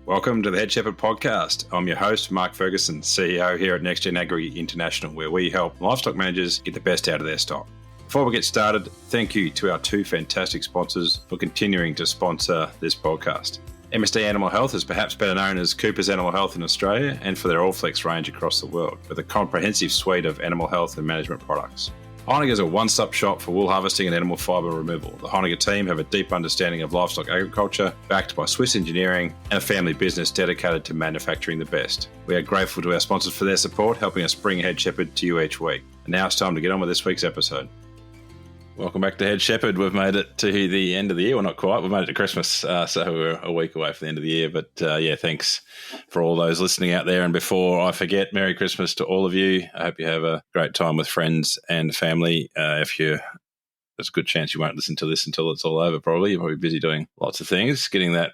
Welcome to the Head Shepherd podcast. I'm your host, Mark Ferguson, CEO here at NextGen Agri International, where we help livestock managers get the best out of their stock. Before we get started, thank you to our two fantastic sponsors for continuing to sponsor this podcast. MSD Animal Health is perhaps better known as Cooper's Animal Health in Australia and for their Allflex range across the world, with a comprehensive suite of animal health and management products. Heineken is a one-stop shop for wool harvesting and animal fibre removal. The Heineken team have a deep understanding of livestock agriculture, backed by Swiss engineering and a family business dedicated to manufacturing the best. We are grateful to our sponsors for their support, helping us bring Head Shepherd to you each week. And now it's time to get on with this week's episode. Welcome back to Head Shepherd. We've made it to the end of the year. Well, not quite. We've made it to Christmas, so we're a week away from the end of the year. But thanks for all those listening out there. And before I forget, Merry Christmas to all of you. I hope you have a great time with friends and family. There's a good chance you won't listen to this until it's all over, probably. You're probably busy doing lots of things, getting that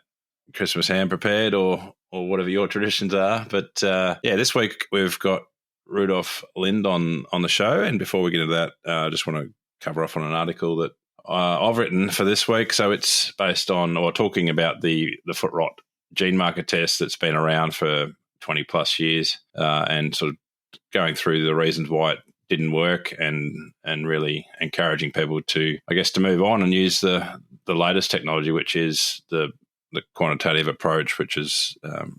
Christmas ham prepared or whatever your traditions are. But this week we've got Rudolph Linde on the show. And before we get into that, I just want to cover off on an article that I've written for this week. So it's based on, or talking about the foot rot gene marker test that's been around for 20 plus years, and sort of going through the reasons why it didn't work and really encouraging people to move on and use the latest technology, which is the quantitative approach, which is the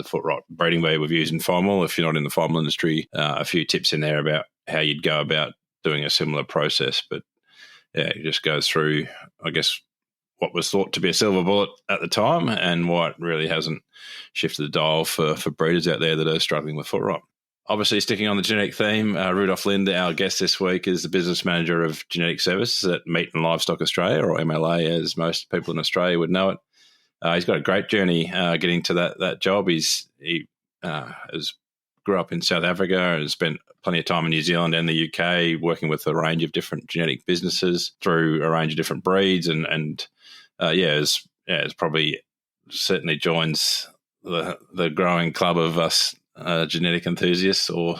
foot rot breeding bed we've used in FOML. If you're not in the FOML industry, a few tips in there about how you'd go about doing a similar process. But it just goes through, what was thought to be a silver bullet at the time and why it really hasn't shifted the dial for breeders out there that are struggling with foot rot. Obviously, sticking on the genetic theme, Rudolph Linde, our guest this week, is the business manager of genetic services at Meat Livestock Australia, or MLA, as most people in Australia would know it. He's got a great journey getting to that job. He grew up in South Africa and spent plenty of time in New Zealand and the UK working with a range of different genetic businesses through a range of different breeds, it's probably certainly joins the growing club of us genetic enthusiasts or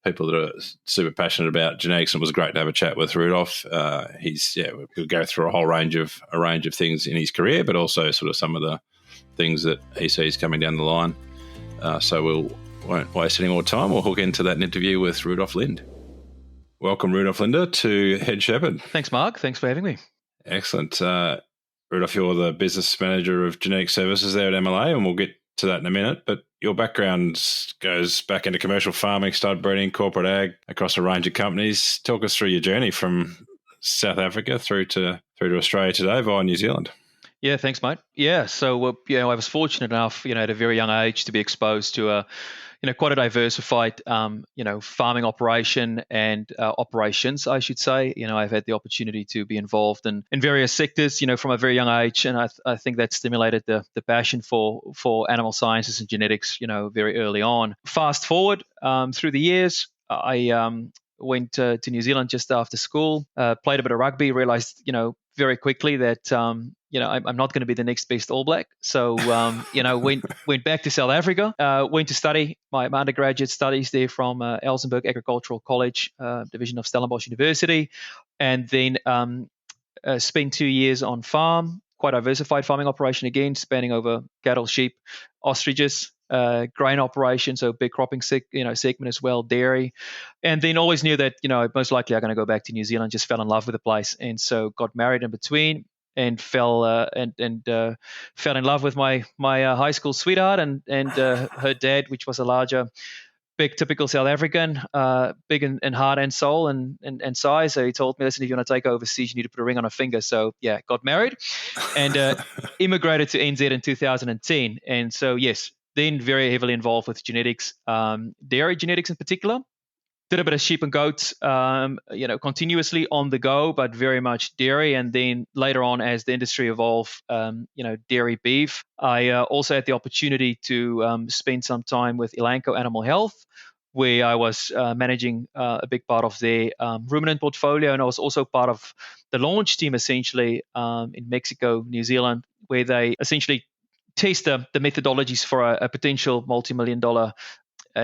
people that are super passionate about genetics. And it was great to have a chat with Rudolph. We'll go through a range of things in his career, but also sort of some of the things that he sees coming down the line. So we won't waste any more time. We'll hook into that interview with Rudolph Linde. Welcome, Rudolph Linde, to Head Shepherd. Thanks, Mark. Thanks for having me. Excellent. Rudolph, you're the business manager of genetic services there at MLA, and we'll get to that in a minute. But your background goes back into commercial farming, stud breeding, corporate ag, across a range of companies. Talk us through your journey from South Africa through to Australia today via New Zealand. Yeah, thanks, mate. Yeah, so I was fortunate enough, at a very young age to be exposed to quite a diversified, farming operation and operations, I should say. I've had the opportunity to be involved in various sectors, from a very young age, and I think that stimulated the passion for animal sciences and genetics, very early on. Fast forward through the years, I went to New Zealand just after school, played a bit of rugby, realized, very quickly that I'm not going to be the next best All Black. So, went back to South Africa, went to study my undergraduate studies there from Elsenburg Agricultural College, division of Stellenbosch University, and then spent 2 years on farm, quite diversified farming operation again, spanning over cattle, sheep, ostriches, grain operation, so big cropping segment as well, dairy, and then always knew that most likely I'm going to go back to New Zealand. Just fell in love with the place, and so got married in between, and fell in love with my high school sweetheart and her dad, which was a larger, big typical South African, big in heart and soul and size. So he told me, listen, if you want to take overseas, you need to put a ring on a finger. So yeah, got married and immigrated to NZ in 2010, and so yes. Then very heavily involved with genetics, dairy genetics in particular. Did a bit of sheep and goats, continuously on the go, but very much dairy. And then later on, as the industry evolved, dairy beef. I also had the opportunity to spend some time with Elanco Animal Health, where I was managing a big part of their ruminant portfolio. And I was also part of the launch team, essentially, in Mexico, New Zealand, where they essentially test the methodologies for a potential multi-million-dollar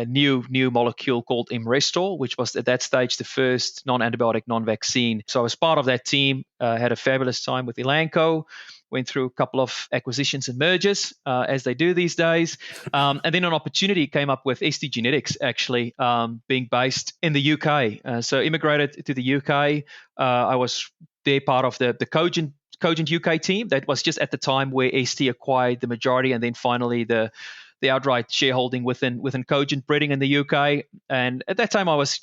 new molecule called Imrestor, which was at that stage the first non-antibiotic, non-vaccine. So I was part of that team, had a fabulous time with Elanco, went through a couple of acquisitions and mergers, as they do these days. And then an opportunity came up with ST Genetics, actually, being based in the UK. So immigrated to the UK. I was there part of the Cogent UK team. That was just at the time where ST acquired the majority, and then finally the outright shareholding within Cogent Breeding in the UK. And at that time, I was,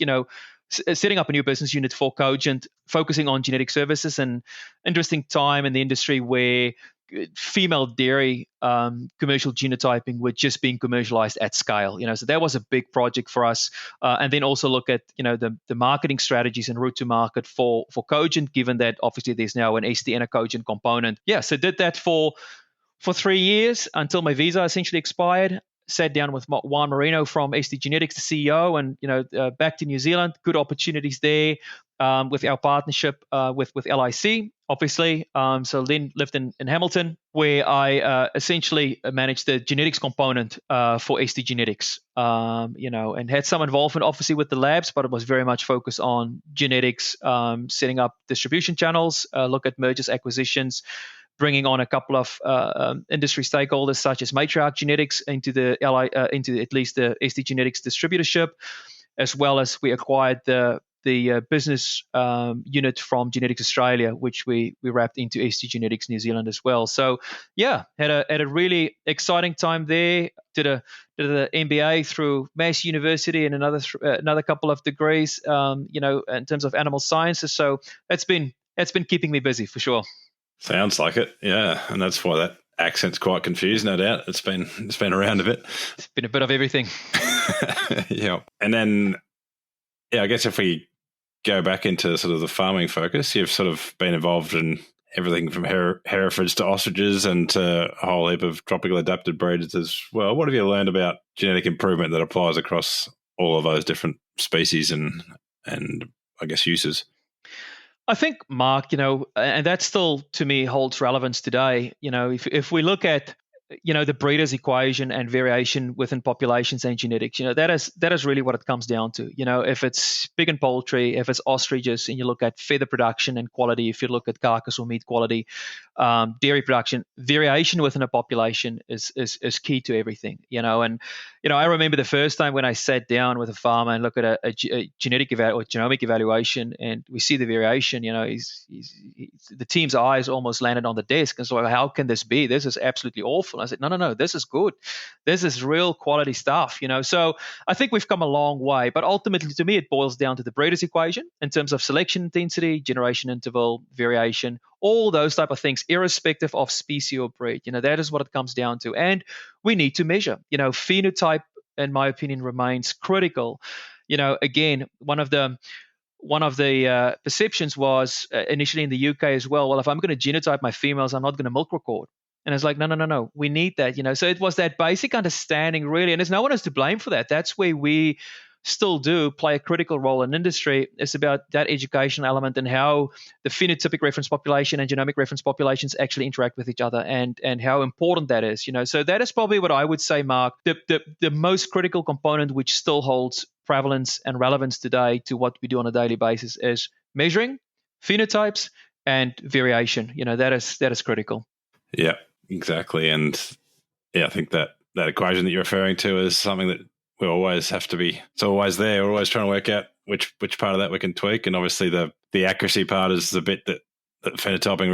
setting up a new business unit for Cogent, focusing on genetic services. And interesting time in the industry where female dairy commercial genotyping were just being commercialized at scale. So that was a big project for us. And then also look at the marketing strategies and route to market for Cogent, given that obviously there's now an ST and a Cogent component. Yeah, so did that for 3 years until my visa essentially expired. Sat down with Juan Marino from ST Genetics, the CEO, and back to New Zealand. Good opportunities there with our partnership with LIC, obviously. So then lived in Hamilton, where I essentially managed the genetics component for ST Genetics, and had some involvement obviously with the labs, but it was very much focused on genetics, setting up distribution channels, look at mergers, acquisitions, bringing on a couple of industry stakeholders such as Matriarch Genetics into into at least the ST Genetics distributorship, as well as we acquired the business unit from Genetics Australia, which we wrapped into ST Genetics New Zealand as well. So yeah, had a really exciting time there. Did an MBA through Mass University and another couple of degrees, in terms of animal sciences. So that's been keeping me busy for sure. Sounds like it, yeah, and that's why that accent's quite confused, no doubt. It's been around a bit. It's been a bit of everything. Yeah, and then I guess if we go back into sort of the farming focus, you've sort of been involved in everything from Herefords to ostriches and to a whole heap of tropical adapted breeders as well. What have you learned about genetic improvement that applies across all of those different species and I guess uses? I think, Mark, and that still to me holds relevance today. If we look at the breeder's equation and variation within populations and genetics, that is really what it comes down to. If it's pig and poultry, if it's ostriches, and you look at feather production and quality, if you look at carcass or meat quality, dairy production, variation within a population is key to everything. And I remember the first time when I sat down with a farmer and look at a genetic or genomic evaluation, and we see the variation. The team's eyes almost landed on the desk, and so how can this be? This is absolutely awful. I said, no, this is good. This is real quality stuff. So I think we've come a long way, but ultimately to me it boils down to the breeder's equation in terms of selection intensity, generation interval, variation, all those type of things, irrespective of species or breed. That is what it comes down to. And we need to measure. Phenotype, in my opinion, remains critical. Again, one of the perceptions was initially in the UK as well, if I'm going to genotype my females, I'm not going to milk record. And it's like, no, we need that. So it was that basic understanding, really. And there's no one else to blame for that. That's where we still do play a critical role in industry. It's about that educational element and how the phenotypic reference population and genomic reference populations actually interact with each other, and how important that is. So that is probably what I would say, Mark, the most critical component, which still holds prevalence and relevance today to what we do on a daily basis, is measuring phenotypes and variation. That is critical. Yeah, exactly. And I think that equation that you're referring to is something that we always have to be. It's always there. We're always trying to work out which part of that we can tweak. And obviously the accuracy part is the bit that phenotyping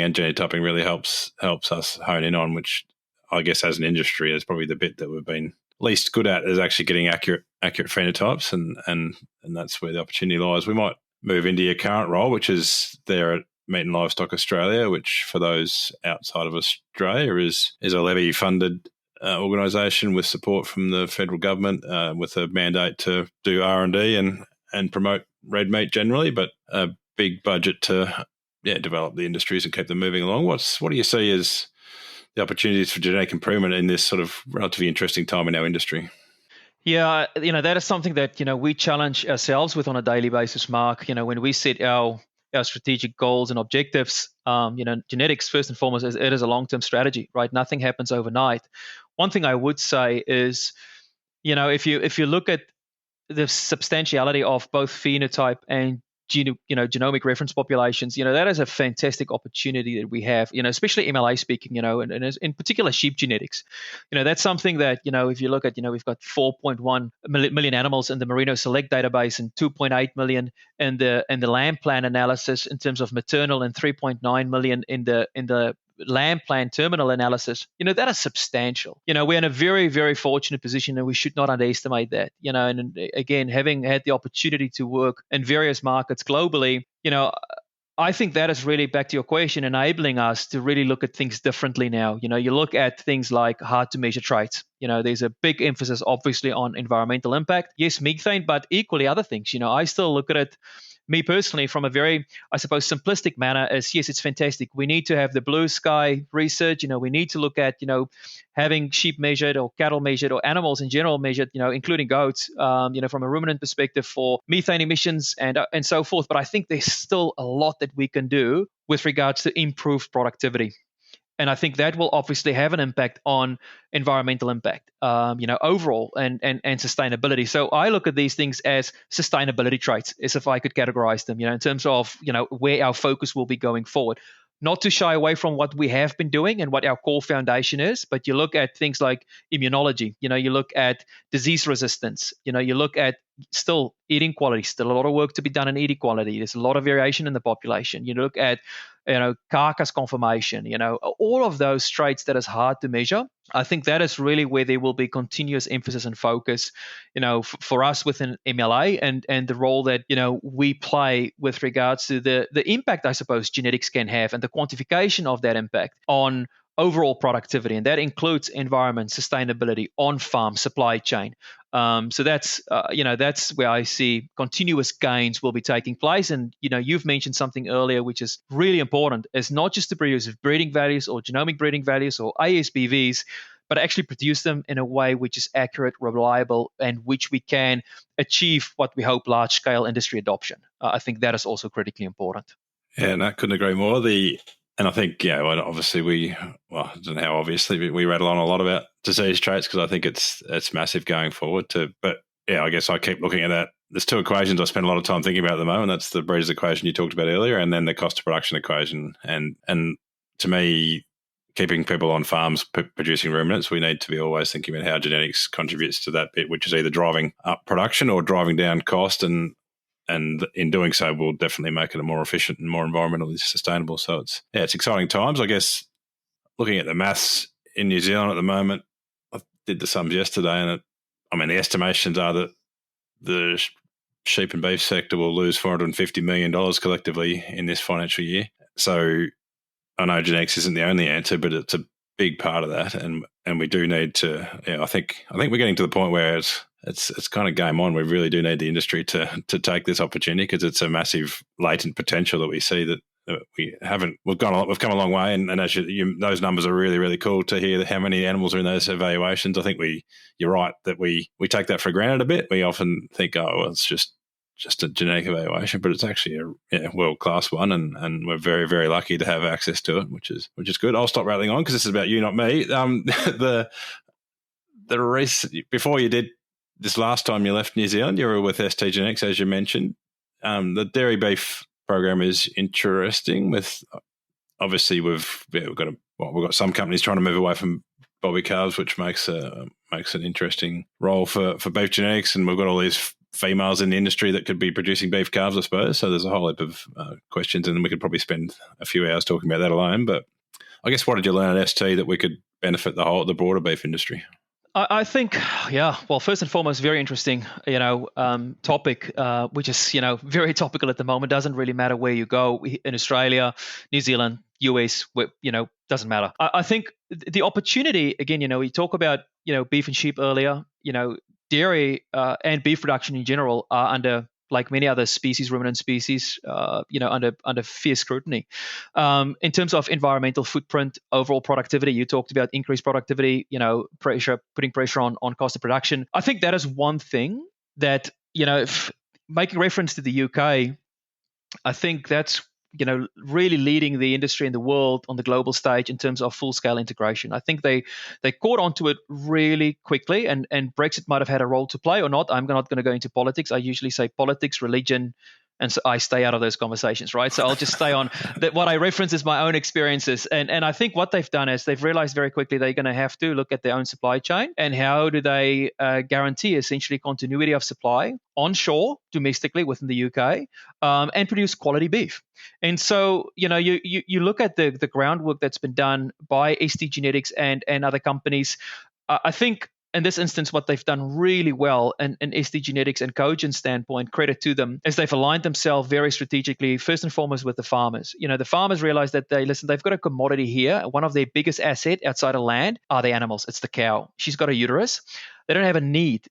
and genotyping really helps us hone in on, which I guess as an industry is probably the bit that we've been least good at, is actually getting accurate phenotypes, and that's where the opportunity lies. We might move into your current role, which is there at Meat Livestock Australia, which for those outside of Australia is a levy-funded organisation with support from the federal government, with a mandate to do R&D and promote red meat generally, but a big budget to develop the industries and keep them moving along. What do you see as the opportunities for genetic improvement in this sort of relatively interesting time in our industry? Yeah, that is something that we challenge ourselves with on a daily basis, Mark. When we set our strategic goals and objectives, genetics first and foremost, it is a long-term strategy, right? Nothing happens overnight. One thing I would say is, if you look at the substantiality of both phenotype and genomic reference populations, that is a fantastic opportunity that we have, especially MLA speaking, and in particular sheep genetics. That's something that, if you look at, we've got 4.1 million animals in the Merino Select database and 2.8 million in the lamb plan analysis in terms of maternal, and 3.9 million in the lamb plan terminal analysis. That is substantial. We're in a very, very fortunate position, and we should not underestimate that. And again, having had the opportunity to work in various markets globally, I think that is really, back to your question, enabling us to really look at things differently now. You look at things like hard to measure traits. There's a big emphasis, obviously, on environmental impact. Yes, methane, but equally other things. I still look at it, me personally, from a very, I suppose, simplistic manner as, yes, it's fantastic. We need to have the blue sky research. We need to look at, having sheep measured or cattle measured or animals in general measured, including goats, from a ruminant perspective for methane emissions and so forth. But I think there's still a lot that we can do with regards to improved productivity. And I think that will obviously have an impact on environmental impact, overall and sustainability. So I look at these things as sustainability traits, as if I could categorize them, in terms of, where our focus will be going forward. Not to shy away from what we have been doing and what our core foundation is, but you look at things like immunology, you look at disease resistance, you look at still eating quality, still a lot of work to be done in eating quality. There's a lot of variation in the population. You look at, carcass conformation, all of those traits that is hard to measure. I think that is really where there will be continuous emphasis and focus, for us within MLA and the role that, we play with regards to the impact, I suppose, genetics can have and the quantification of that impact on overall productivity. And that includes environment, sustainability, on-farm, supply chain. So that's where I see continuous gains will be taking place. And, you've mentioned something earlier, which is really important, is not just to produce breeding values or genomic breeding values or ASBVs, but actually produce them in a way which is accurate, reliable, and which we can achieve what we hope, large-scale industry adoption. I think that is also critically important. Yeah, and I couldn't agree more. And I think, obviously I don't know how obviously, but we rattle on a lot about disease traits because I think it's massive going forward but yeah, I guess I keep looking at that. There's two equations I spend a lot of time thinking about at the moment. That's the breeders equation you talked about earlier, and then the cost of production equation. And to me, keeping people on farms producing ruminants, we need to be always thinking about how genetics contributes to that bit, which is either driving up production or driving down cost, and in doing so, we'll definitely make it a more efficient and more environmentally sustainable. So it's exciting times. I guess looking at the maths in New Zealand at the moment, I did the sums yesterday, and the estimations are that the sheep and beef sector will lose $450 million collectively in this financial year. So I know genetics isn't the only answer, but it's a big part of that, and we do need to. I think we're getting to the point where it's kind of game on. We really do need the industry to take this opportunity because it's a massive latent potential that we see that we haven't. We've come a long way, and as those numbers are really, really cool to hear how many animals are in those evaluations. I think you're right that we take that for granted a bit. We often think, it's just a genetic evaluation, but it's actually a world-class one, and we're very, very lucky to have access to it, which is good. I'll stop rattling on because this is about you, not me. The race before you did this last time you left New Zealand, you were with ST Genetics, as you mentioned. The dairy beef program is interesting. With obviously we've got some companies trying to move away from bobby calves, which makes an interesting role for beef genetics, and we've got all these females in the industry that could be producing beef calves, I suppose. So there's a whole heap of questions, and we could probably spend a few hours talking about that alone. But I guess, what did you learn at ST that we could benefit the broader beef industry? I think, well, first and foremost, very interesting, topic, which is, very topical at the moment. Doesn't really matter where you go in Australia, New Zealand, US, doesn't matter. I think the opportunity, again, we talk about, beef and sheep earlier, dairy and beef production in general are under, like many other species, ruminant species, under fierce scrutiny. In terms of environmental footprint, overall productivity, you talked about increased productivity, putting pressure on cost of production. I think that is one thing that, if making reference to the UK, I think that's, really leading the industry in the world on the global stage in terms of full-scale integration. I think they caught onto it really quickly, and Brexit might have had a role to play or not. I'm not going to go into politics. I usually say politics, religion, And so I stay out of those conversations, right? So I'll just stay on that. What I reference is my own experiences. And I think what they've done is they've realized very quickly they're going to have to look at their own supply chain and how do they guarantee essentially continuity of supply onshore, domestically within the UK, and produce quality beef. And so, you look at the groundwork that's been done by ST Genetics and other companies. I think in this instance, what they've done really well in ST Genetics and Cogent's standpoint, credit to them, is they've aligned themselves very strategically, first and foremost with the farmers. The farmers realize that they've got a commodity here. One of their biggest assets outside of land are the animals. It's the cow. She's got a uterus. They don't have a need.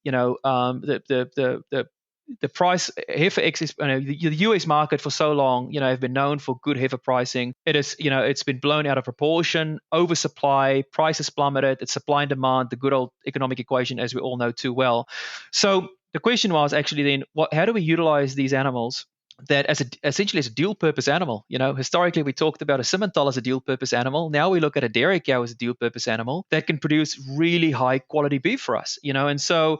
The price heifer excess, the US market for so long, have been known for good heifer pricing. It is, it's been blown out of proportion, oversupply, prices plummeted, it's supply and demand, the good old economic equation, as we all know too well. So the question was actually then, how do we utilize these animals that essentially as a dual purpose animal? Historically we talked about a Simmental as a dual purpose animal. Now we look at a dairy cow as a dual purpose animal that can produce really high quality beef for us, and so,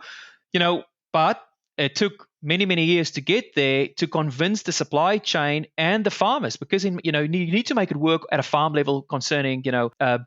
but it took many years to get there to convince the supply chain and the farmers, because you need to make it work at a farm level concerning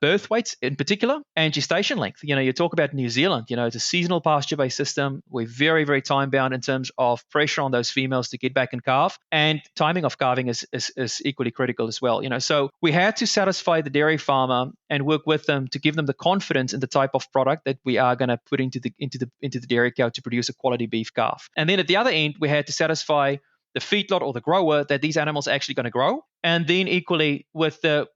birth weights in particular and gestation length. You talk about New Zealand, it's a seasonal pasture based system. We're very time bound in terms of pressure on those females to get back and calve, and timing of calving is equally critical as well. So we had to satisfy the dairy farmer and work with them to give them the confidence in the type of product that we are going to put into the dairy cow to produce a quality beef calf. And then at the other end, we had to satisfy the feedlot or the grower that these animals are actually going to grow, and then equally with the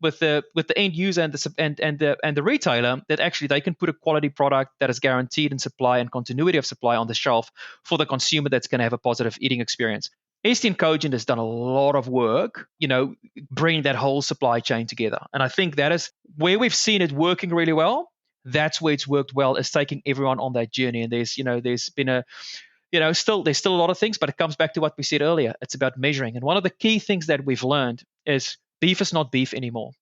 end user and the retailer, that actually they can put a quality product that is guaranteed in supply and continuity of supply on the shelf for the consumer that's going to have a positive eating experience. ST and Cogent has done a lot of work, bringing that whole supply chain together, and I think that is where we've seen it working really well. That's where it's worked well, is taking everyone on that journey. And there's been there's still a lot of things, but it comes back to what we said earlier. It's about measuring. And one of the key things that we've learned is beef is not beef anymore.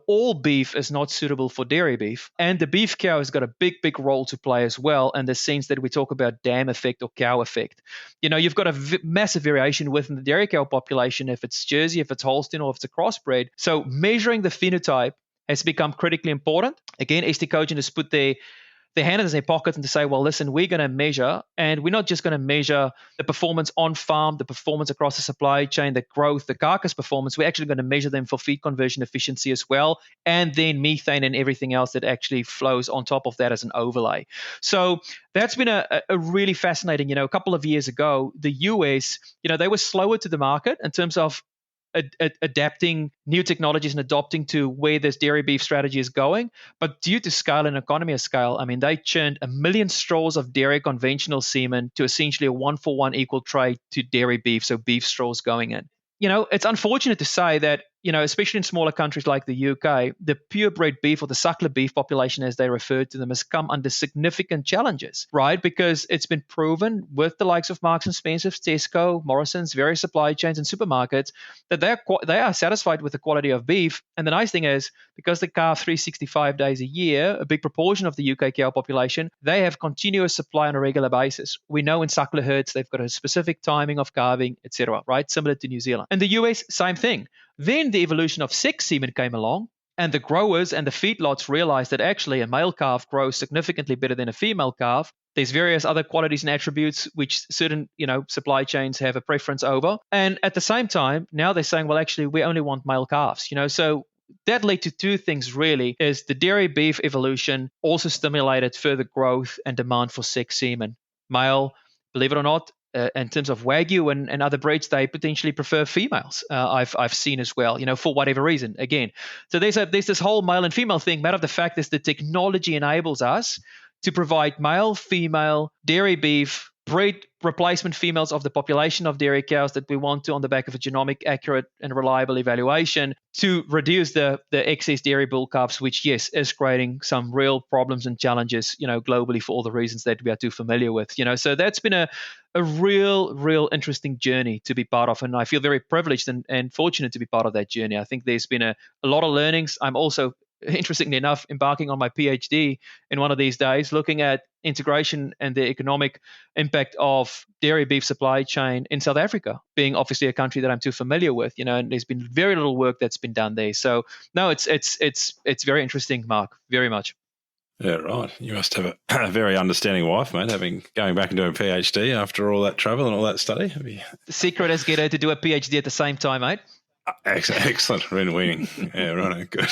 All beef is not suitable for dairy beef. And the beef cow has got a big role to play as well, in the sense that we talk about dam effect or cow effect. You've got a massive variation within the dairy cow population, if it's Jersey, if it's Holstein, or if it's a crossbred. So measuring the phenotype has become critically important. Again, ST Cogent has put their hand in their pocket and to say, well, listen, we're going to measure, and we're not just going to measure the performance on farm, the performance across the supply chain, the growth, the carcass performance. We're actually going to measure them for feed conversion efficiency as well, and then methane and everything else that actually flows on top of that as an overlay. So that's been a really fascinating. A couple of years ago, the US, they were slower to the market in terms of adapting new technologies and adopting to where this dairy beef strategy is going. But due to scale and economy of scale, they churned 1 million straws of dairy conventional semen to essentially a 1-for-1 equal trade to dairy beef, so beef straws going in. It's unfortunate to say that, especially in smaller countries like the UK, the purebred beef or the suckler beef population, as they refer to them, has come under significant challenges, right? Because it's been proven with the likes of Marks and Spencer's, Tesco, Morrison's, various supply chains and supermarkets that they are satisfied with the quality of beef. And the nice thing is, because they calve 365 days a year, a big proportion of the UK cow population, they have continuous supply on a regular basis. We know in suckler herds, they've got a specific timing of calving, etc., right? Similar to New Zealand. In the US, same thing. Then the evolution of sex semen came along, and the growers and the feedlots realized that actually a male calf grows significantly better than a female calf. There's various other qualities and attributes which certain, supply chains have a preference over. And at the same time, now they're saying, well, actually, we only want male calves, So that led to two things really, is the dairy beef evolution also stimulated further growth and demand for sex semen. Male, believe it or not, in terms of Wagyu and other breeds, they potentially prefer females. I've seen as well, for whatever reason. Again, so there's this whole male and female thing. Matter of the fact is the technology enables us to provide male, female, dairy beef, breed replacement females of the population of dairy cows that we want to, on the back of a genomic accurate and reliable evaluation, to reduce the excess dairy bull calves, which, yes, is creating some real problems and challenges, globally for all the reasons that we are too familiar with. So that's been a real interesting journey to be part of. And I feel very privileged and fortunate to be part of that journey. I think there's been a lot of learnings. I'm also interestingly enough, embarking on my PhD in one of these days, looking at integration and the economic impact of dairy beef supply chain in South Africa, being obviously a country that I'm too familiar with, and there's been very little work that's been done there. So no, it's very interesting, Mark, very much. Yeah, right. You must have a very understanding wife, mate, going back and doing a PhD after all that travel and all that study. The secret is get her to do a PhD at the same time, mate. Excellent. Winning. Yeah, right. Good.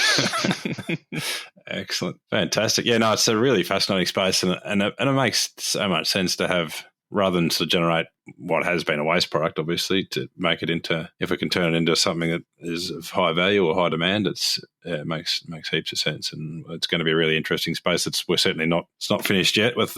Excellent. Fantastic. Yeah, no, it's a really fascinating space, and it makes so much sense to have, rather than to generate what has been a waste product, obviously, to make it into, if we can turn it into something that is of high value or high demand, it makes heaps of sense, and it's going to be a really interesting space. It's not finished yet with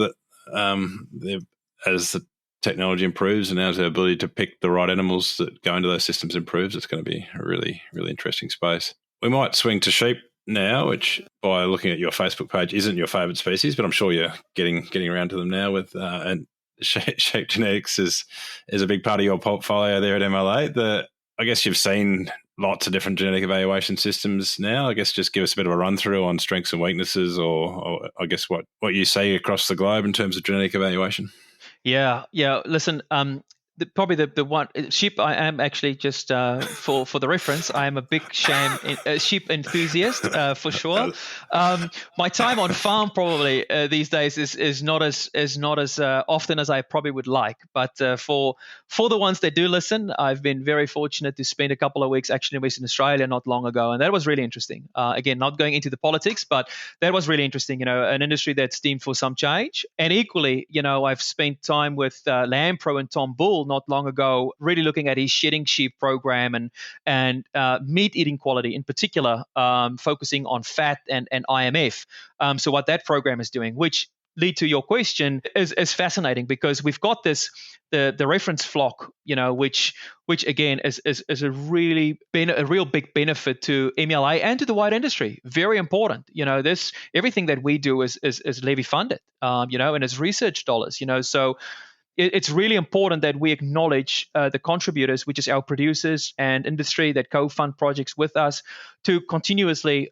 as the technology improves and as our ability to pick the right animals that go into those systems improves. It's going to be a really, really interesting space. We might swing to sheep now, which, by looking at your Facebook page, isn't your favourite species, but I'm sure you're getting around to them now with and sheep genetics is a big part of your portfolio there at MLA. I guess you've seen lots of different genetic evaluation systems now. I guess just give us a bit of a run through on strengths and weaknesses, or I guess what you see across the globe in terms of genetic evaluation. Yeah. Listen, probably the one sheep. I am actually just for the reference. I am a big sheep enthusiast for sure. My time on farm probably these days is not as often as I probably would like. But for the ones that do listen, I've been very fortunate to spend a couple of weeks actually in Western Australia not long ago, and that was really interesting. Again, not going into the politics, but that was really interesting. An industry that's steamed for some change, and equally, I've spent time with Lampro and Tom Bull not long ago, really looking at his shedding sheep program and meat eating quality in particular, focusing on fat and IMF. So what that program is doing, which lead to your question, is fascinating, because we've got the reference flock, which again is a real big benefit to MLA and to the wider industry. Very important. Everything that we do is levy funded, and it's research dollars, so it's really important that we acknowledge the contributors, which is our producers and industry that co-fund projects with us to continuously,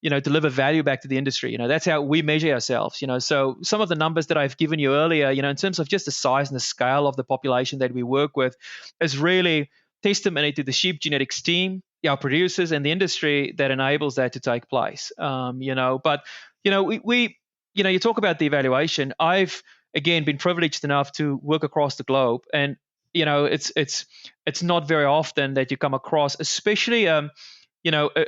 deliver value back to the industry. That's how we measure ourselves. So some of the numbers that I've given you earlier, in terms of just the size and the scale of the population that we work with, is really testimony to the sheep genetics team, our producers, and the industry that enables that to take place. But you talk about the evaluation. I've again been privileged enough to work across the globe, and it's not very often that you come across, especially a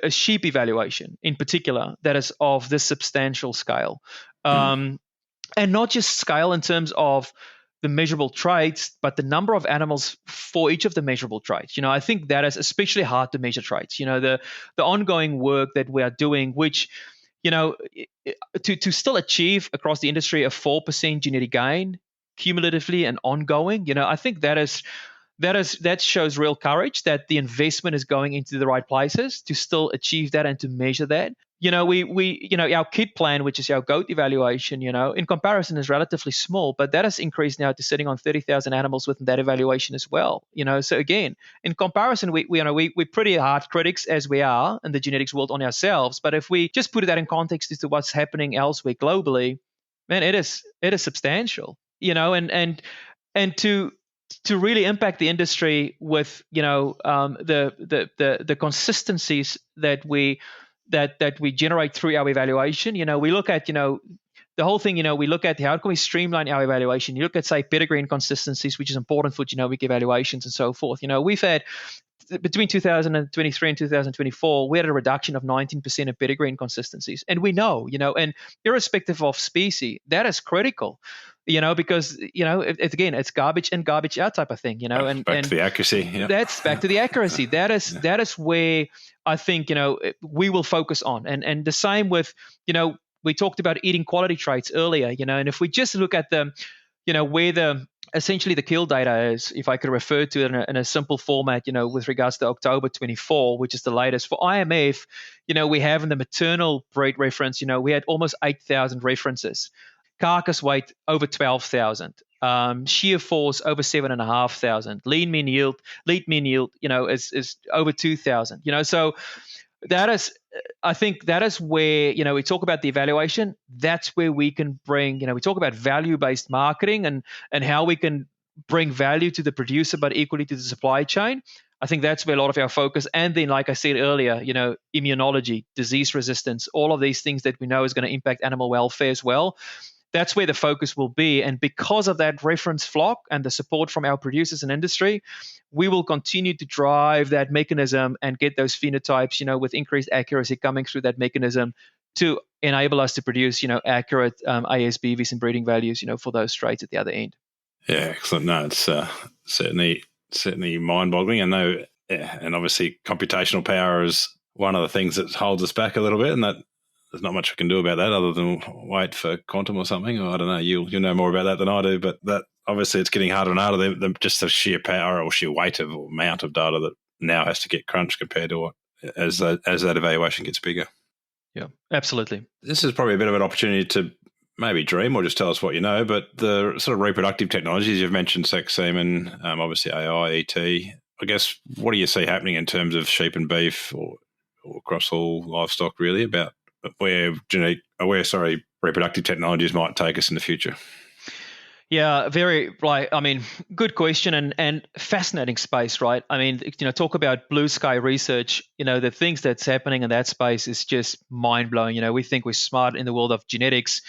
sheep evaluation in particular that is of this substantial scale, and not just scale in terms of the measurable traits, but the number of animals for each of the measurable traits. I think that is especially hard to measure traits. The ongoing work that we are doing, which to still achieve across the industry a 4% genetic gain cumulatively and ongoing, I think that shows real courage, that the investment is going into the right places to still achieve that and to measure that. Our KID plan, which is our goat evaluation, in comparison is relatively small, but that has increased now to sitting on 30,000 animals within that evaluation as well. So again, in comparison, we're pretty hard critics as we are in the genetics world on ourselves. But if we just put that in context as to what's happening elsewhere globally, man, it is substantial. And to really impact the industry with the consistencies that we generate through our evaluation. We look at the whole thing. We look at how can we streamline our evaluation. You look at, say, pedigree inconsistencies, which is important for genomic evaluations and so forth. We've had between 2023 and 2024, we had a reduction of 19% of pedigree inconsistencies, and we know, and irrespective of species, that is critical. Because it's garbage in, garbage out type of thing. And back to the accuracy. Yeah. That's back to the accuracy. That is where I think we will focus on, and the same with we talked about eating quality traits earlier. And if we just look at where essentially the kill data is, if I could refer to it in a simple format, with regards to October 24, which is the latest for IMF, we have in the maternal breed reference, we had almost 8,000 references. Carcass weight over 12,000, shear force over 7,500, lean mean yield, is over 2,000. So I think that is where, we talk about the evaluation. That's where we can bring, we talk about value-based marketing and how we can bring value to the producer, but equally to the supply chain. I think that's where a lot of our focus, and then, like I said earlier, immunology, disease resistance, all of these things that we know is going to impact animal welfare as well. That's where the focus will be. And because of that reference flock and the support from our producers and industry, we will continue to drive that mechanism and get those phenotypes, with increased accuracy coming through that mechanism to enable us to produce, accurate ASBVs and breeding values, for those traits at the other end. Yeah, excellent. No, it's certainly mind-boggling. I know, and obviously computational power is one of the things that holds us back a little bit, and that there's not much we can do about that other than wait for quantum or something. Or I don't know. You'll know more about that than I do. But that obviously it's getting harder and harder. Than just the sheer power or sheer weight of or amount of data that now has to get crunched compared to what as that evaluation gets bigger. Yeah, absolutely. This is probably a bit of an opportunity to maybe dream or just tell us what you know. But the sort of reproductive technologies you've mentioned, sex, semen, obviously AI, ET. I guess what do you see happening in terms of sheep and beef or across all livestock really about where reproductive technologies might take us in the future? Yeah, good question and fascinating space, right? I mean, talk about blue sky research, the things that's happening in that space is just mind blowing. We think we're smart in the world of genetics.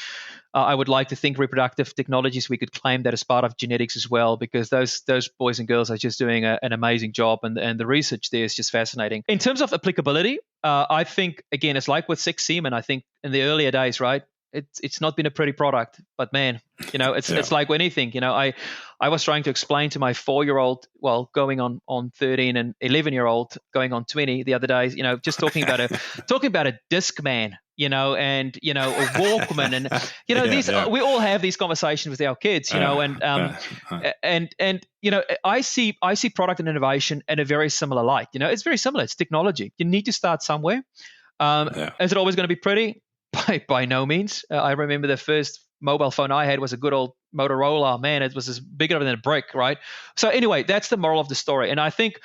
I would like to think reproductive technologies, we could claim that as part of genetics as well, because those boys and girls are just doing an amazing job, and the research there is just fascinating. In terms of applicability, I think, again, it's like with sex semen. I think in the earlier days, right, it's not been a pretty product, but man, it's like anything. I was trying to explain to my 4-year-old, going on 13, and 11-year-old going on 20 the other day, just talking about a Discman, and a Walkman, and we all have these conversations with our kids, and I see product and innovation in a very similar light. It's very similar. It's technology. You need to start somewhere. Is it always going to be pretty? By no means. I remember the first mobile phone I had was a good old Motorola. Man, it was as bigger than a brick, right? So anyway, that's the moral of the story. And I think,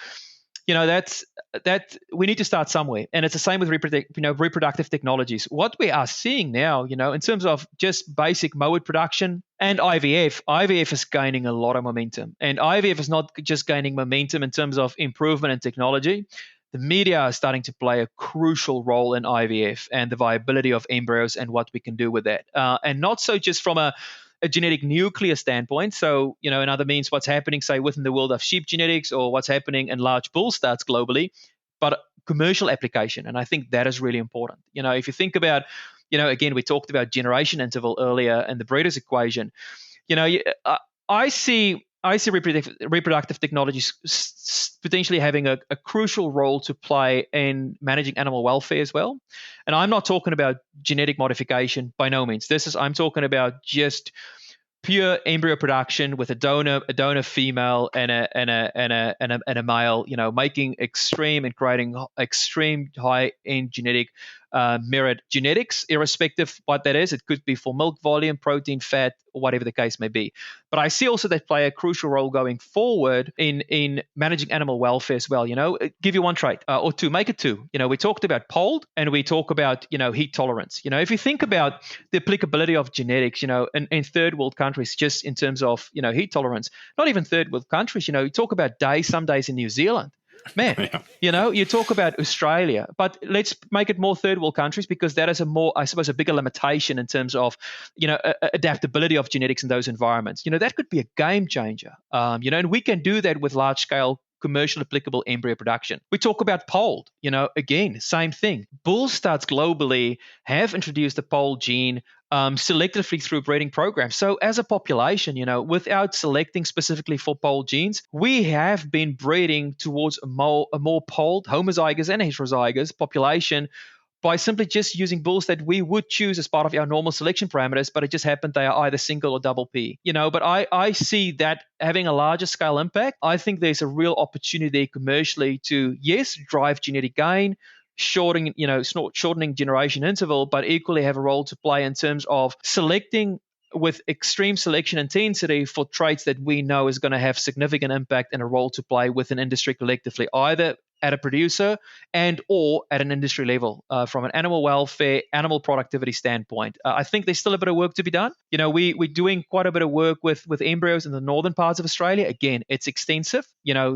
that we need to start somewhere. And it's the same with reproductive technologies. What we are seeing now, in terms of just basic mode production and IVF is gaining a lot of momentum. And IVF is not just gaining momentum in terms of improvement in technology. The media are starting to play a crucial role in IVF and the viability of embryos and what we can do with that. And not so just from a genetic nuclear standpoint. So, in other means, what's happening, say, within the world of sheep genetics or what's happening in large bull studs globally, but commercial application. And I think that is really important. If you think about, again, we talked about generation interval earlier and the breeder's equation. I see reproductive technologies potentially having a crucial role to play in managing animal welfare as well. And I'm not talking about genetic modification by no means. I'm talking about just pure embryo production with a donor female and a male, making extreme and creating extreme high end genetic merit genetics, irrespective what that is. It could be for milk volume, protein, fat, or whatever the case may be. But I see also that play a crucial role going forward in managing animal welfare as well. Give you one trait or two, make it two. We talked about POLD and we talk about, heat tolerance. If you think about the applicability of genetics, in third world countries, just in terms of, heat tolerance, not even third world countries, you talk about some days in New Zealand. Man, you talk about Australia, but let's make it more third world countries because that is a bigger limitation in terms of, adaptability of genetics in those environments. That could be a game changer. And we can do that with large scale commercial applicable embryo production. We talk about POLD, again, same thing. Bull studs globally have introduced the POLD gene selectively through breeding programs. So as a population, without selecting specifically for POLD genes, we have been breeding towards a more POLD, homozygous and heterozygous population by simply just using bulls that we would choose as part of our normal selection parameters, but it just happened they are either single or double P. But I see that having a larger scale impact. I think there's a real opportunity commercially to, yes, drive genetic gain, shortening generation interval, but equally have a role to play in terms of selecting with extreme selection intensity for traits that we know is going to have significant impact and a role to play within industry collectively, either at a producer and or at an industry level from an animal welfare, animal productivity standpoint. I think there's still a bit of work to be done. We're doing quite a bit of work with embryos in the northern parts of Australia. Again, it's extensive.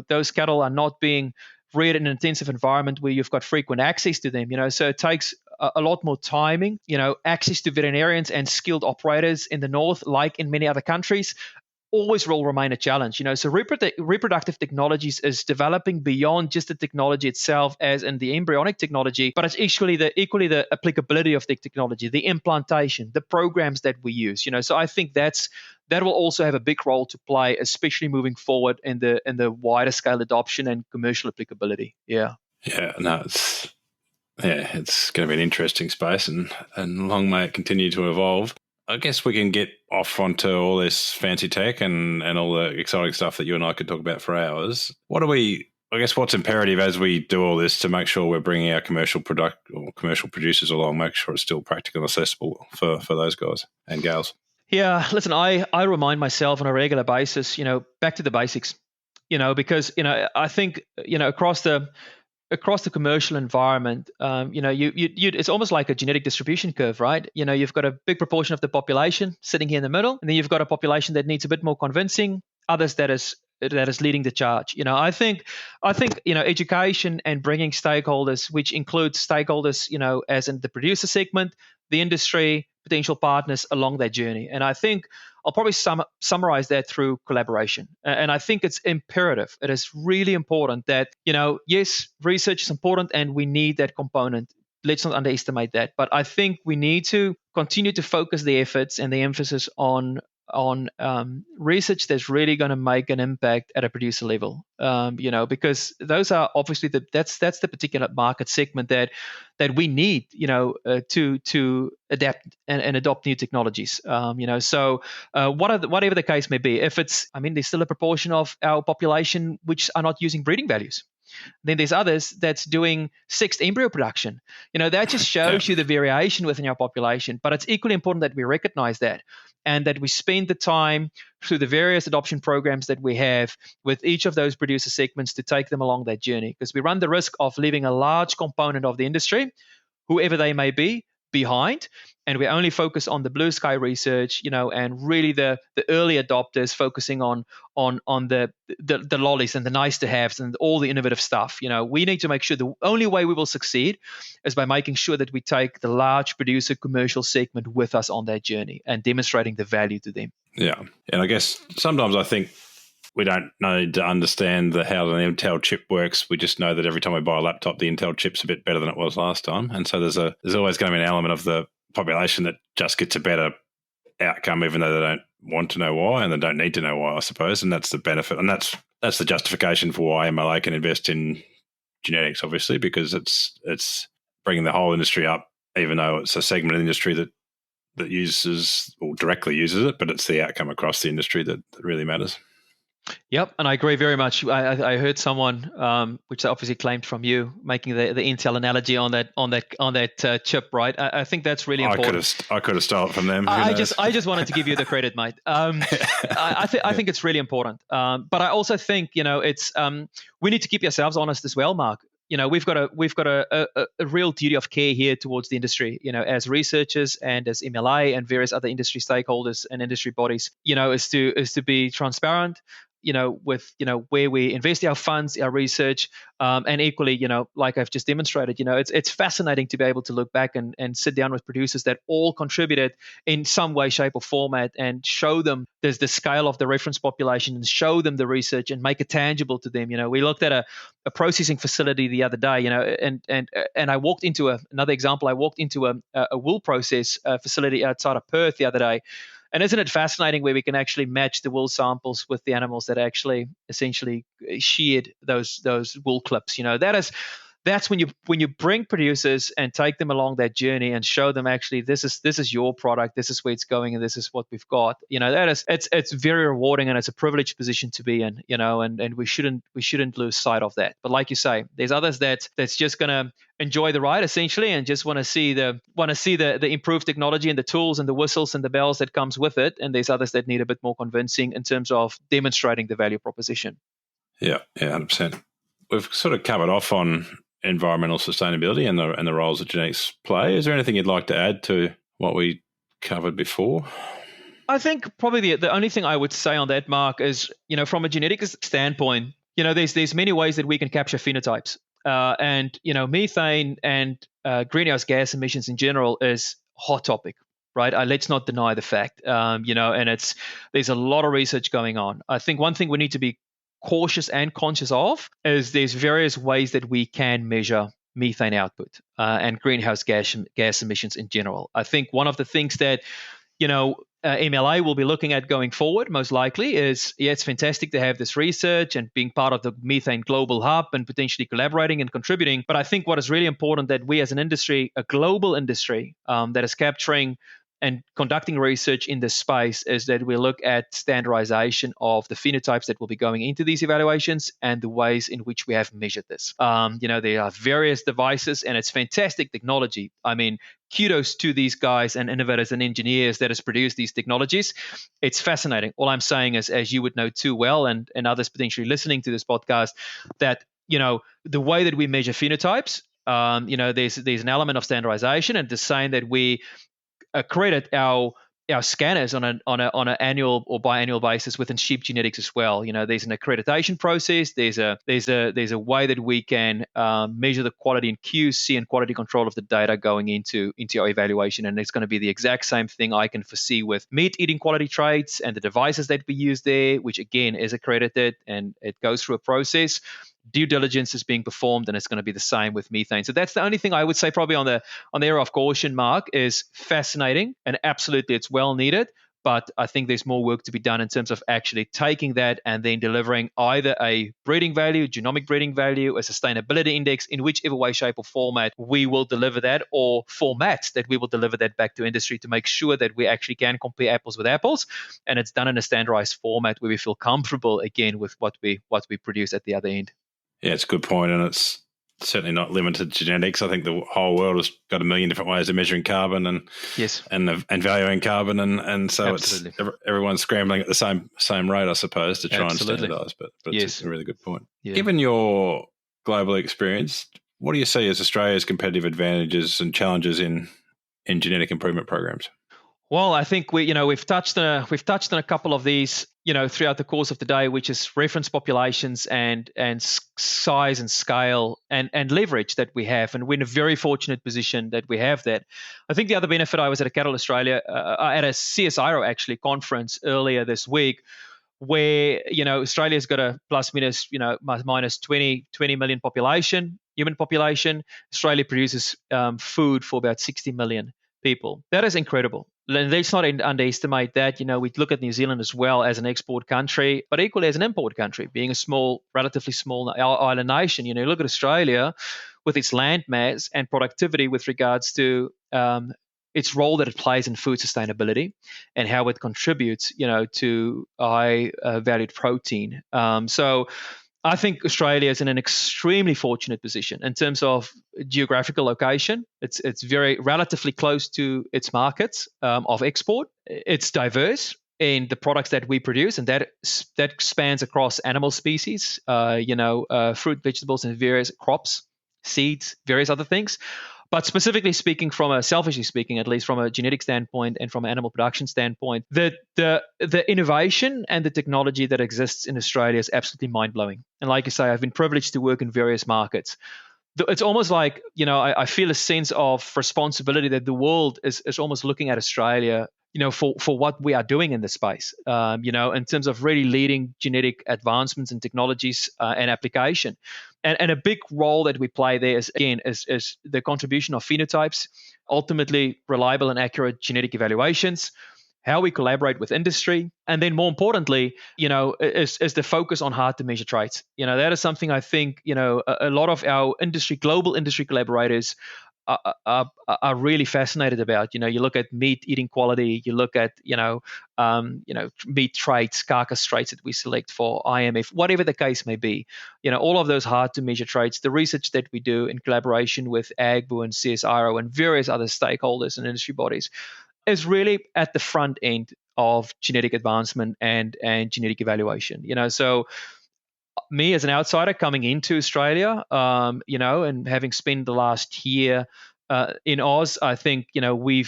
Those cattle are not being reared in an intensive environment where you've got frequent access to them. So it takes a lot more timing, access to veterinarians and skilled operators in the north, like in many other countries, always will remain a challenge. So reproductive technologies is developing beyond just the technology itself, as in the embryonic technology, but it's equally the applicability of the technology, the implantation, the programs that we use. So I think that will also have a big role to play, especially moving forward in the wider scale adoption and commercial applicability. Yeah. Yeah. No, it's going to be an interesting space, and long may it continue to evolve. I guess we can get off onto all this fancy tech and all the exciting stuff that you and I could talk about for hours. What's imperative as we do all this to make sure we're bringing our commercial producers along, make sure it's still practical and accessible for those guys and gals? Yeah, listen, I remind myself on a regular basis, back to the basics, because, I think, across the commercial environment, it's almost like a genetic distribution curve, right? You've got a big proportion of the population sitting here in the middle, and then you've got a population that needs a bit more convincing, others that is leading the charge. I think education and bringing stakeholders, which includes stakeholders, as in the producer segment, the industry, potential partners along that journey. And I think I'll probably summarize that through collaboration. And I think it's imperative. It is really important that, yes, research is important and we need that component. Let's not underestimate that. But I think we need to continue to focus the efforts and the emphasis on research that's really going to make an impact at a producer level, because those are obviously that's the particular market segment that we need, to adapt and adopt new technologies. So whatever the case may be, there's still a proportion of our population which are not using breeding values. Then there's others that's doing sexed embryo production. That just shows you the variation within our population. But it's equally important that we recognize that and that we spend the time through the various adoption programs that we have with each of those producer segments to take them along that journey. Because we run the risk of leaving a large component of the industry, whoever they may be, behind, and we only focus on the blue sky research, and really the early adopters focusing on the lollies and the nice to haves and all the innovative stuff. We need to make sure the only way we will succeed is by making sure that we take the large producer commercial segment with us on that journey and demonstrating the value to them. Yeah, and I guess sometimes I think we don't need to understand how the Intel chip works. We just know that every time we buy a laptop, the Intel chip's a bit better than it was last time. And so there's always going to be an element of the population that just gets a better outcome, even though they don't want to know why and they don't need to know why, I suppose. And that's the benefit. And that's the justification for why MLA can invest in genetics, obviously, because it's bringing the whole industry up, even though it's a segment of the industry that uses or directly uses it, but it's the outcome across the industry that really matters. Yep, and I agree very much. I heard someone, which I obviously claimed from you, making the Intel analogy on that chip, right? I think that's really important. I could have stolen it from them. I just wanted to give you the credit, mate. I think it's really important. But I also think it's we need to keep ourselves honest as well, Mark. We've got a real duty of care here towards the industry, as researchers and as MLA and various other industry stakeholders and industry bodies, is to be transparent, with, where we invest our funds, our research, and equally, like I've just demonstrated, it's fascinating to be able to look back and sit down with producers that all contributed in some way, shape or format and show them there's the scale of the reference population and show them the research and make it tangible to them. We looked at a processing facility the other day, and I walked into another example. I walked into a wool process facility outside of Perth the other day. And isn't it fascinating where we can actually match the wool samples with the animals that actually essentially sheared those wool clips? That's when you bring producers and take them along that journey and show them actually this is your product, this is where it's going, and this is what we've got. It's very rewarding and it's a privileged position to be in. And we shouldn't lose sight of that. But like you say, there's others that's just gonna enjoy the ride essentially and just want to see the improved technology and the tools and the whistles and the bells that comes with it. And there's others that need a bit more convincing in terms of demonstrating the value proposition. Yeah, 100%. we've sort of covered off on environmental sustainability and the roles that genetics play. Is there anything you'd like to add to what we covered before? I think probably the only thing I would say on that, Mark, is, from a genetics standpoint, there's many ways that we can capture phenotypes. And methane and greenhouse gas emissions in general is a hot topic, right? Let's not deny the fact, and there's a lot of research going on. I think one thing we need to be cautious and conscious of is there's various ways that we can measure methane output and greenhouse gas emissions in general. I think one of the things that MLA will be looking at going forward, most likely, is, it's fantastic to have this research and being part of the Methane Global Hub and potentially collaborating and contributing. But I think what is really important that we as an industry, a global industry that is capturing and conducting research in this space, is that we look at standardization of the phenotypes that will be going into these evaluations and the ways in which we have measured this. There are various devices, and it's fantastic technology. I mean, kudos to these guys and innovators and engineers that has produced these technologies. It's fascinating. All I'm saying is, as you would know too well, and others potentially listening to this podcast, that the way that we measure phenotypes, there's an element of standardization, and the saying that we accredit our scanners on an annual or biannual basis within sheep genetics as well. There's an accreditation process. There's a way that we can measure the quality and QC and quality control of the data going into our evaluation, and it's going to be the exact same thing I can foresee with meat eating quality traits and the devices that we use there, which again is accredited and it goes through a process. Due diligence is being performed, and it's going to be the same with methane. So that's the only thing I would say probably on the area of caution, Mark, is fascinating, and absolutely it's well needed. But I think there's more work to be done in terms of actually taking that and then delivering either a breeding value, genomic breeding value, a sustainability index, in whichever way, shape, or format we will deliver that, or formats that we will deliver that back to industry to make sure that we actually can compare apples with apples, and it's done in a standardized format where we feel comfortable again with what we produce at the other end. Yeah, it's a good point, and it's certainly not limited to genetics. I think the whole world has got a million different ways of measuring carbon and valuing carbon, and so Absolutely. It's everyone's scrambling at the same rate, I suppose, to try Absolutely. And standardise. But yes. It's a really good point. Yeah. Given your global experience, what do you see as Australia's competitive advantages and challenges in genetic improvement programs? Well, I think we've touched on a couple of these throughout the course of the day, which is reference populations and size and scale and leverage that we have, and we're in a very fortunate position that we have that. I think the other benefit, I was at a Cattle Australia at a CSIRO actually conference earlier this week, where Australia's got a minus 20 million human population. Australia produces food for about 60 million people. That is incredible. Let's not underestimate that. We look at New Zealand as well as an export country, but equally as an import country, being a relatively small island nation. Look at Australia with its land mass and productivity with regards to its role that it plays in food sustainability and how it contributes, to high valued protein. So I think Australia is in an extremely fortunate position in terms of geographical location. It's very relatively close to its markets of export. It's diverse in the products that we produce, and that spans across animal species, fruit, vegetables, and various crops, seeds, various other things. But specifically speaking, selfishly speaking, at least from a genetic standpoint and from an animal production standpoint, the innovation and the technology that exists in Australia is absolutely mind-blowing. And like I say, I've been privileged to work in various markets. It's almost like, I feel a sense of responsibility that the world is almost looking at Australia, for what we are doing in this space, in terms of really leading genetic advancements and technologies and application. And a big role that we play there is the contribution of phenotypes, ultimately reliable and accurate genetic evaluations, how we collaborate with industry, and then more importantly, is the focus on hard to measure traits. That is something I think, a lot of our global industry collaborators are really fascinated about. You look at meat eating quality, you look at meat traits, carcass traits that we select for IMF, whatever the case may be. All of those hard to measure traits, the research that we do in collaboration with AGBU and CSIRO and various other stakeholders and industry bodies is really at the front end of genetic advancement and genetic evaluation. So me as an outsider coming into Australia, and having spent the last year in Oz, I think, we,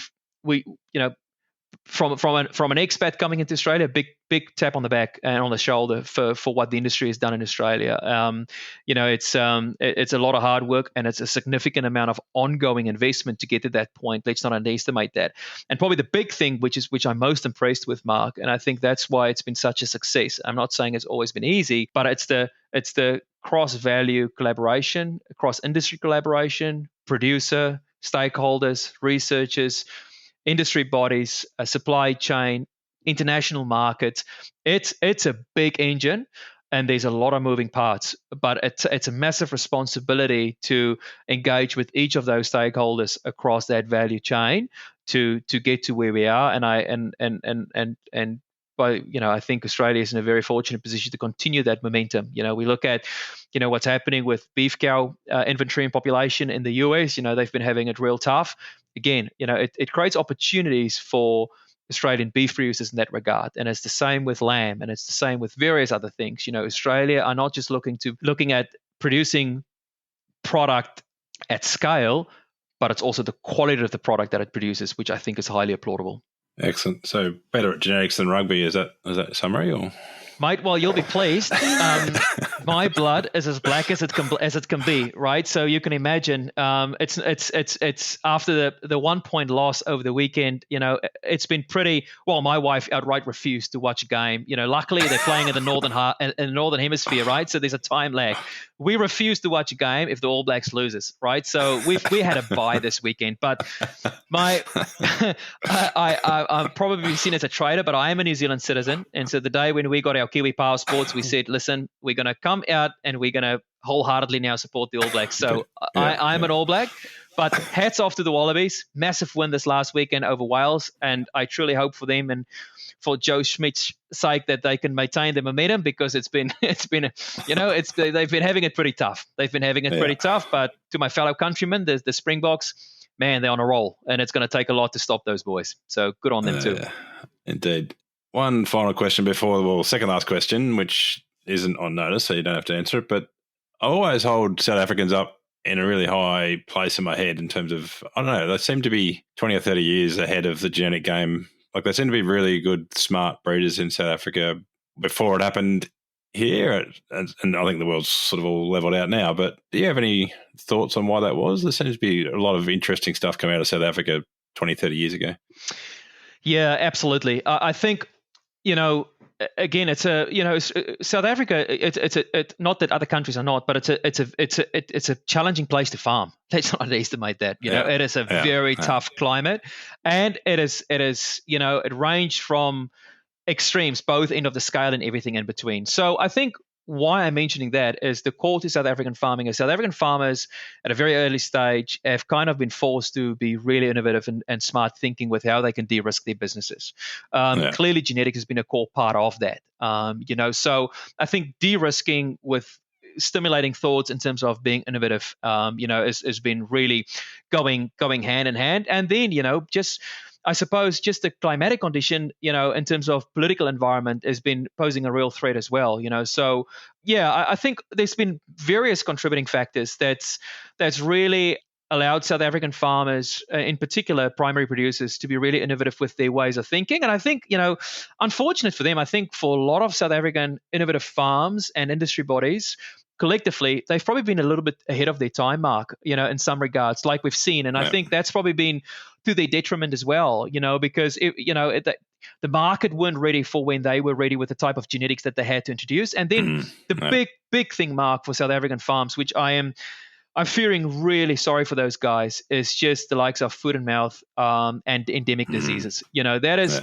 from an expat coming into Australia, big tap on the back and on the shoulder for what the industry has done in Australia. It's a lot of hard work, and it's a significant amount of ongoing investment to get to that point. Let's not underestimate that. And probably the big thing, which I'm most impressed with, Mark, and I think that's why it's been such a success. I'm not saying it's always been easy, but it's the cross-value collaboration, cross-industry collaboration, producer, stakeholders, researchers, industry bodies, a supply chain, international markets. It's a big engine, and there's a lot of moving parts, but it's a massive responsibility to engage with each of those stakeholders across that value chain to get to where we are. I think Australia is in a very fortunate position to continue that momentum. We look at, what's happening with beef cow inventory and population in the US. They've been having it real tough. Again, it creates opportunities for Australian beef producers in that regard. And it's the same with lamb, and it's the same with various other things. Australia are not just looking at producing product at scale, but it's also the quality of the product that it produces, which I think is highly applaudable. Excellent. So better at genetics than rugby, is that a summary, or? Mate, well, you'll be pleased. My blood is as black as it can be, right? So you can imagine, it's after the 1 point loss over the weekend. It's been pretty. Well, my wife outright refused to watch a game. Luckily they're playing in the northern hemisphere, right? So there's a time lag. We refuse to watch a game if the All Blacks loses, right? So we had a bye this weekend, but I'm probably seen as a traitor, but I am a New Zealand citizen, and so the day when we got our Kiwi Power Sports, we said, listen, we're going to come out and we're going to wholeheartedly now support the All Blacks. So I'm an All Black, but hats off to the Wallabies. Massive win this last weekend over Wales, and I truly hope for them and for Joe Schmidt's sake that they can maintain the momentum, because they've been having it pretty tough. Pretty tough, but to my fellow countrymen, the Springboks, man, they're on a roll, and it's going to take a lot to stop those boys. So good on them too. Indeed. One final question second last question, which isn't on notice, so you don't have to answer it, but I always hold South Africans up in a really high place in my head in terms of, I don't know, they seem to be 20 or 30 years ahead of the genetic game. Like, they seem to be really good, smart breeders in South Africa before it happened here, and I think the world's sort of all leveled out now, but do you have any thoughts on why that was? There seems to be a lot of interesting stuff coming out of South Africa 20, 30 years ago. Yeah, absolutely. I think, again, it's South Africa. It's not that other countries are not, but it's a challenging place to farm. Let's not underestimate that. It is a very tough climate, and it ranged from extremes, both end of the scale and everything in between. So I think why I'm mentioning that is the call to South African farming is South African farmers at a very early stage have kind of been forced to be really innovative and smart thinking with how they can de-risk their businesses. Clearly, genetics has been a core part of that. So I think de-risking with stimulating thoughts in terms of being innovative, has been really going hand in hand. And then, I suppose just the climatic condition, in terms of political environment, has been posing a real threat as well. So I think there's been various contributing factors that's really allowed South African farmers, in particular primary producers, to be really innovative with their ways of thinking. And I think, unfortunate for them, I think for a lot of South African innovative farms and industry bodies, collectively, they've probably been a little bit ahead of their time, Mark, in some regards, like we've seen. And I think that's probably been to their detriment as well, because, the market weren't ready for when they were ready with the type of genetics that they had to introduce. And then big thing, Mark, for South African farms, which I'm fearing really sorry for those guys, is just the likes of foot and mouth and endemic diseases. That is,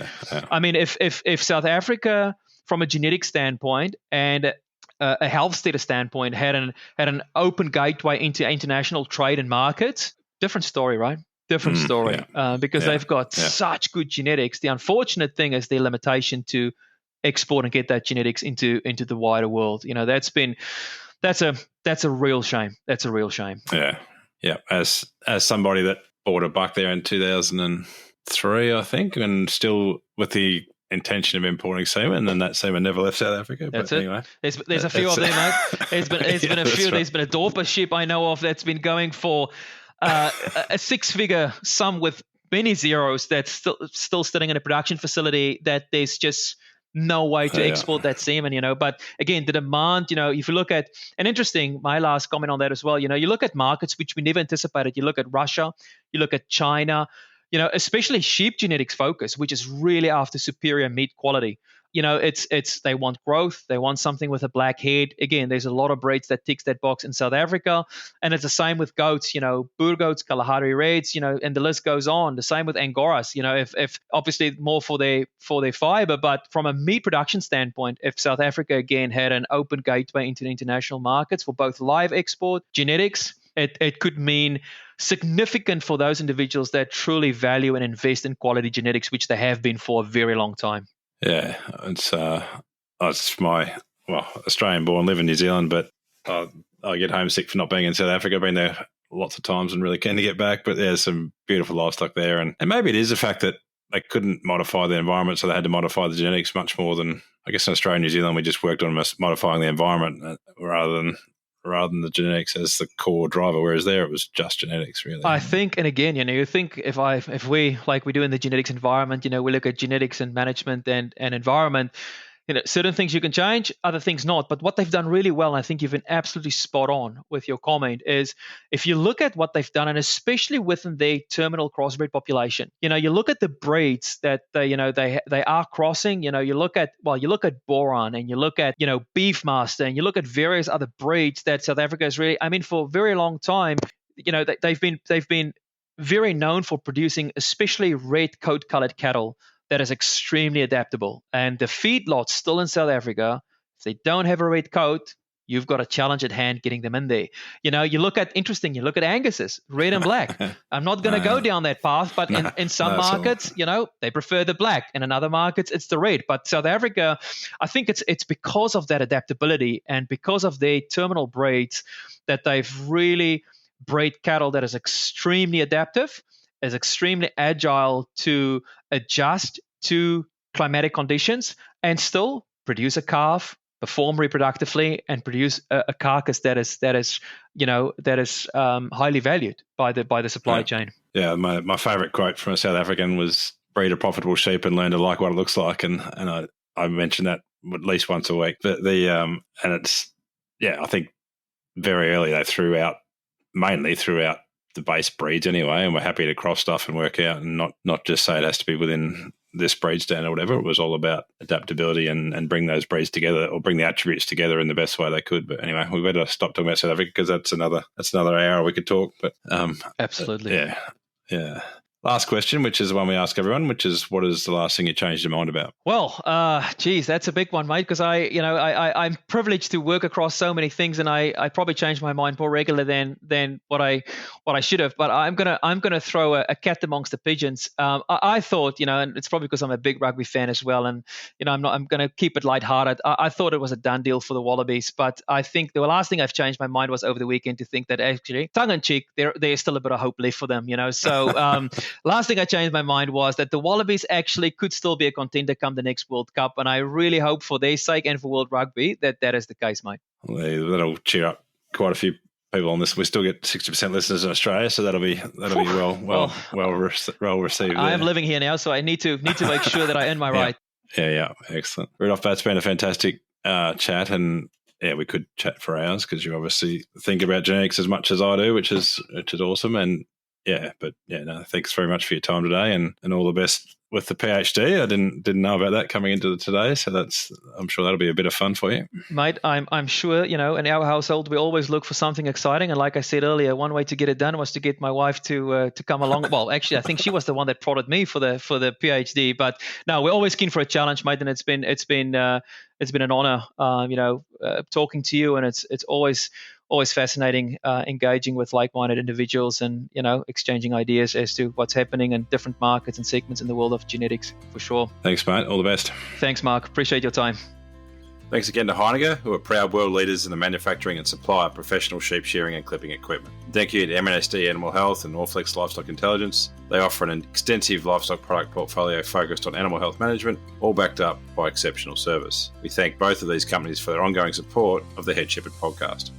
I mean, if South Africa, from a genetic standpoint and a health status standpoint, had an open gateway into international trade and markets, different story, right? Different story, because they've got such good genetics. The unfortunate thing is their limitation to export and get that genetics into the wider world. That's a real shame. That's a real shame. Yeah. As somebody that bought a buck there in 2003, I think, and still with the intention of importing semen, and that semen never left South Africa. That's but it. Anyway, there's a few of them, mate. There's been a few. Right. There's been a Dorper ship I know of that's been going for a six-figure sum with many zeros that's still sitting in a production facility that there's just no way to export that semen, But again, the demand, if you look at, and interesting, my last comment on that as well, you look at markets which we never anticipated. You look at Russia, you look at China, especially sheep genetics focus, which is really after superior meat quality. It's they want growth, they want something with a black head. Again, there's a lot of breeds that ticks that box in South Africa, and it's the same with goats. Boer goats, Kalahari Reds, and the list goes on. The same with Angoras. If obviously more for their fiber, but from a meat production standpoint, if South Africa again had an open gateway into the international markets for both live export genetics, it could mean significant for those individuals that truly value and invest in quality genetics, which they have been for a very long time. Yeah, it's my Australian born, live in New Zealand, but I get homesick for not being in South Africa. I've been there lots of times and really keen to get back, but there's some beautiful livestock there, and maybe it is the fact that they couldn't modify the environment, so they had to modify the genetics much more than, I guess, in Australia and New Zealand. We just worked on modifying the environment rather than the genetics as the core driver, whereas there it was just genetics, really. I think, and again, you think if we, like we do in the genetics environment, we look at genetics and management and environment, certain things you can change, other things not. But what they've done really well, and I think you've been absolutely spot on with your comment, is if you look at what they've done, and especially within their terminal crossbreed population, you look at the breeds that they are crossing. You look at Boron, and you look at Beefmaster, and you look at various other breeds that South Africa is really, for a very long time, they've been very known for producing especially red coat colored cattle that is extremely adaptable. And the feedlots still in South Africa, if they don't have a red coat, you've got a challenge at hand getting them in there. You look at Angus's, red and black. I'm not going to go down that path, but in some markets, they prefer the black. And in other markets, it's the red. But South Africa, I think it's because of that adaptability and because of their terminal breeds that they've really bred cattle that is extremely adaptive, is extremely agile to adjust to climatic conditions and still produce a calf, perform reproductively, and produce a carcass that is highly valued by the supply chain. Yeah, my favorite quote from a South African was "breed a profitable sheep and learn to like what it looks like," and I mention that at least once a week. But and it's I think very early they mainly threw out the base breeds anyway, and we're happy to cross stuff and work out and not just say it has to be within this breed stand or whatever. It was all about adaptability and bring those breeds together, or bring the attributes together in the best way they could. But anyway, we better stop talking about South Africa because that's another hour we could talk. But absolutely. Yeah. Last question, which is the one we ask everyone, which is, what is the last thing you changed your mind about? Well, that's a big one, mate, because I'm privileged to work across so many things, and I probably change my mind more regularly than what I should have. But I'm gonna throw a cat amongst the pigeons. I thought, and it's probably because I'm a big rugby fan as well, and I'm gonna keep it lighthearted. I thought it was a done deal for the Wallabies, but I think the last thing I've changed my mind was over the weekend to think that actually, tongue in cheek, there's still a bit of hope left for them. So. Last thing I changed my mind was that the Wallabies actually could still be a contender come the next World Cup, and I really hope for their sake and for World Rugby that is the case, mate. Well, that'll cheer up quite a few people on this. We still get 60% listeners in Australia, so that'll be well received. I am living here now, so I need to make sure that I earn my right. Yeah, excellent. Rudolph, that's been a fantastic chat, and we could chat for hours because you obviously think about genetics as much as I do, which is awesome. And thanks very much for your time today, and all the best with the PhD. I didn't know about that coming into today, so I'm sure that'll be a bit of fun for you, mate. I'm sure in our household we always look for something exciting, and like I said earlier, one way to get it done was to get my wife to come along. Well, actually, I think she was the one that prodded me for the PhD. But no, we're always keen for a challenge, mate, and it's been an honor, talking to you, and it's always fascinating engaging with like-minded individuals and exchanging ideas as to what's happening in different markets and segments in the world of genetics, for sure. Thanks, mate. All the best. Thanks, Mark. Appreciate your time. Thanks again to Heineken, who are proud world leaders in the manufacturing and supply of professional sheep shearing and clipping equipment. Thank you to MNSD Animal Health and Norflex Livestock Intelligence. They offer an extensive livestock product portfolio focused on animal health management, all backed up by exceptional service. We thank both of these companies for their ongoing support of the Head Shepherd podcast.